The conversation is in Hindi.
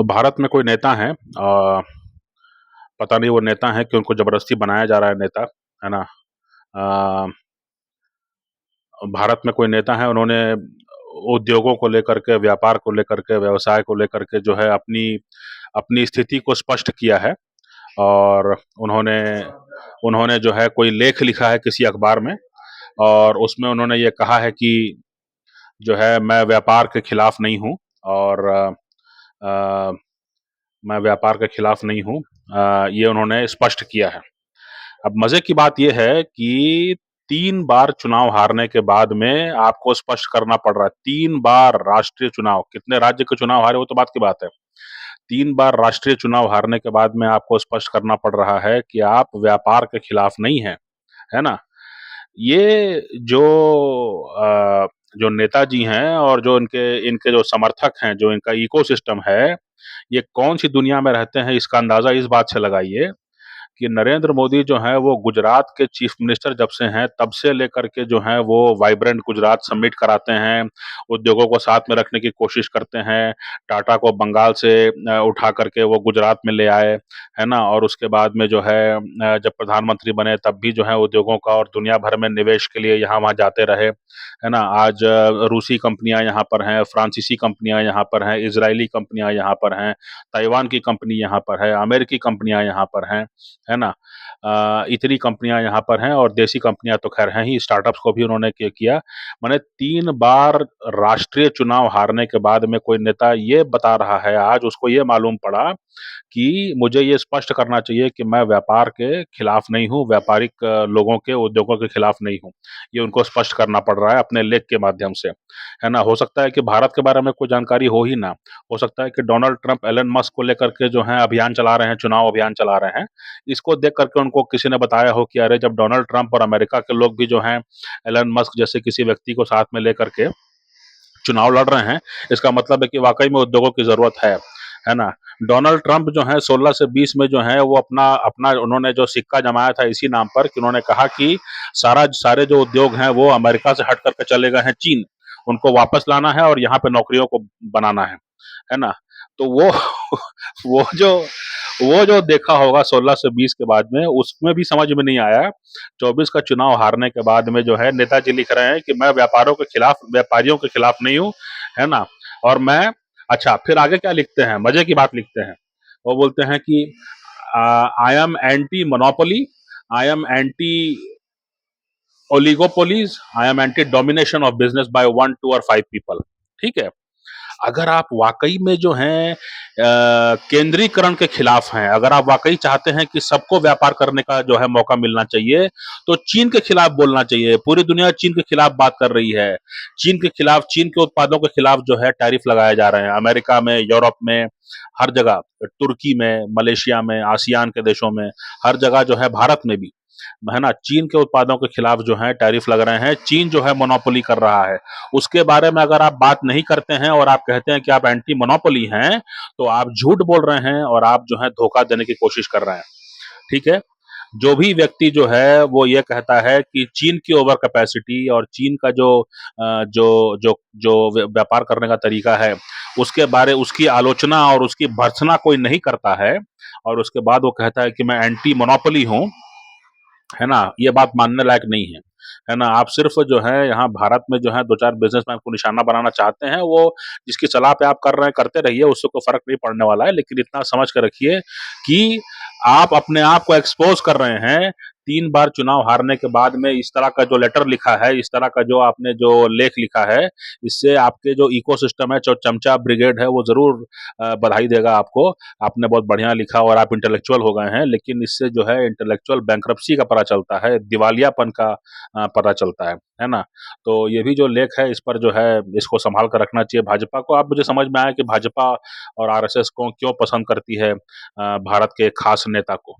भारत में कोई नेता हैं, पता नहीं वो नेता हैं कि उनको जबरदस्ती बनाया जा रहा है नेता, है ना। अ, भारत में कोई नेता हैं, उन्होंने उद्योगों को लेकर के, व्यापार को लेकर के, व्यवसाय को लेकर के जो है अपनी अपनी स्थिति को स्पष्ट किया है। और उन्होंने उन्होंने जो है कोई लेख लिखा है किसी अखबार में, और उसमें उन्होंने ये कहा है कि जो है मैं व्यापार के खिलाफ नहीं हूँ, और अ, मैं व्यापार के खिलाफ नहीं हूँ। ये उन्होंने स्पष्ट किया है। अब मजे की बात यह है कि 3 बार चुनाव हारने के बाद में आपको स्पष्ट करना पड़ रहा है। 3 बार राष्ट्रीय चुनाव, कितने राज्य के चुनाव हारे वो तो बात की बात है। 3 बार राष्ट्रीय चुनाव हारने के बाद में आपको स्पष्ट करना पड़ रहा है कि आप व्यापार के खिलाफ नहीं हैं, है ना। ये जो नेताजी हैं और जो इनके इनके जो समर्थक हैं, जो इनका इकोसिस्टम है, ये कौन सी दुनिया में रहते हैं, इसका अंदाजा इस बात से लगाइए कि नरेंद्र मोदी जो हैं वो गुजरात के चीफ मिनिस्टर जब से हैं तब से लेकर के जो हैं वो वाइब्रेंट गुजरात समिट कराते हैं, उद्योगों को साथ में रखने की कोशिश करते हैं। टाटा को बंगाल से उठा करके वो गुजरात में ले आए, है ना। और उसके बाद में जो है जब प्रधानमंत्री बने तब भी जो है उद्योगों का और दुनिया भर में निवेश के लिए यहाँ वहाँ जाते रहे, है ना। आज रूसी कंपनियां यहाँ पर हैं, फ्रांसीसी कंपनियां यहाँ पर हैं, इजरायली कंपनियां यहाँ पर हैं, ताइवान की कंपनी यहाँ पर है, अमेरिकी कंपनियां यहाँ पर हैं, है ना। इतनी कंपनियां यहाँ पर हैं, और देसी कंपनियां तो खैर हैं ही, स्टार्टअप्स को भी उन्होंने किया। माने 3 बार राष्ट्रीय चुनाव हारने के बाद में कोई नेता ये बता रहा है, आज उसको ये मालूम पड़ा कि मुझे ये स्पष्ट करना चाहिए कि मैं व्यापार के खिलाफ नहीं हूँ, व्यापारिक लोगों के, उद्योगों के खिलाफ नहीं हूँ। ये उनको स्पष्ट करना पड़ रहा है अपने लेख के माध्यम से, है ना। हो सकता है कि भारत के बारे में कोई जानकारी हो ही ना, हो सकता है कि डोनाल्ड ट्रंप एलन मस्क को लेकर के जो है अभियान चला रहे हैं, चुनाव अभियान चला रहे हैं। इसको देख करके उनको किसी ने बताया हो कि अरे जब डोनाल्ड ट्रंप और अमेरिका के लोग भी जो हैं एलन मस्क जैसे किसी व्यक्ति को साथ में लेकर के चुनाव लड़ रहे हैं, इसका मतलब है कि वाकई में उद्योगों की जरूरत है ना। डोनाल्ड ट्रंप जो है 16 से 20 में जो है वो अपना अपना उन्होंने जो सिक्का जमाया था इसी नाम पर कि उन्होंने कहा कि सारे जो उद्योग हैं वो अमेरिका से हट करके चले गए हैं चीन, उनको वापस लाना है और यहाँ पे नौकरियों को बनाना है ना। तो वो वो जो वो जो देखा होगा 16 से 20 के बाद में, उसमें भी समझ में नहीं आया। 24 का चुनाव हारने के बाद में जो है नेताजी लिख रहे हैं कि मैं व्यापारियों के खिलाफ नहीं हूं, है ना। और मैं, अच्छा फिर आगे क्या लिखते हैं, मजे की बात लिखते हैं। वो बोलते हैं कि I am anti monopoly, I am anti oligopolies, I am anti domination of business by 1, 2 और 5 पीपल। ठीक है। अगर आप वाकई में जो हैं केंद्रीकरण के खिलाफ हैं, अगर आप वाकई चाहते हैं कि सबको व्यापार करने का जो है मौका मिलना चाहिए, तो चीन के खिलाफ बोलना चाहिए। पूरी दुनिया चीन के खिलाफ बात कर रही है, चीन के खिलाफ, चीन के उत्पादों के खिलाफ जो है टैरिफ लगाए जा रहे हैं, अमेरिका में, यूरोप में, हर जगह, तुर्की में, मलेशिया में, आसियान के देशों में, हर जगह जो है, भारत में भी, है ना, चीन के उत्पादों के खिलाफ जो है टैरिफ लग रहे हैं। चीन जो है मोनोपोली कर रहा है, उसके बारे में अगर आप बात नहीं करते हैं और आप कहते हैं कि आप एंटी मोनोपोली हैं, तो आप झूठ बोल रहे हैं और आप जो है धोखा देने की कोशिश कर रहे हैं। ठीक है। जो भी व्यक्ति जो है वो ये कहता है कि चीन की ओवर कैपेसिटी और चीन का जो जो जो व्यापार करने का तरीका है, उसकी आलोचना और उसकी भर्त्सना कोई नहीं करता है, और उसके बाद वो कहता है कि मैं एंटी मोनोपोली हूं, है ना, ये बात मानने लायक नहीं है ना। आप सिर्फ जो है यहाँ भारत में जो है 2-4 बिजनेसमैन को निशाना बनाना चाहते हैं, वो जिसकी सलाह पे आप कर रहे हैं करते रहिए, उससे कोई फर्क नहीं पड़ने वाला है। लेकिन इतना समझ कर रखिए कि आप अपने आप को एक्सपोज कर रहे हैं। 3 बार चुनाव हारने के बाद में इस तरह का जो लेटर लिखा है, इस तरह का जो आपने जो लेख लिखा है, इससे आपके जो इकोसिस्टम है, जो चमचा ब्रिगेड है, वो जरूर बधाई देगा आपको। आपने बहुत बढ़िया लिखा और आप इंटेलेक्चुअल हो गए हैं, लेकिन इससे जो है इंटेलेक्चुअल बैंक्रप्सी का पता चलता है, दिवालियापन का पता चलता है ना। तो ये भी जो लेख है, इस पर जो है इसको संभाल कर रखना चाहिए भाजपा को। अब मुझे समझ में आया कि भाजपा और आरएसएस को क्यों पसंद करती है भारत के खास नेता को।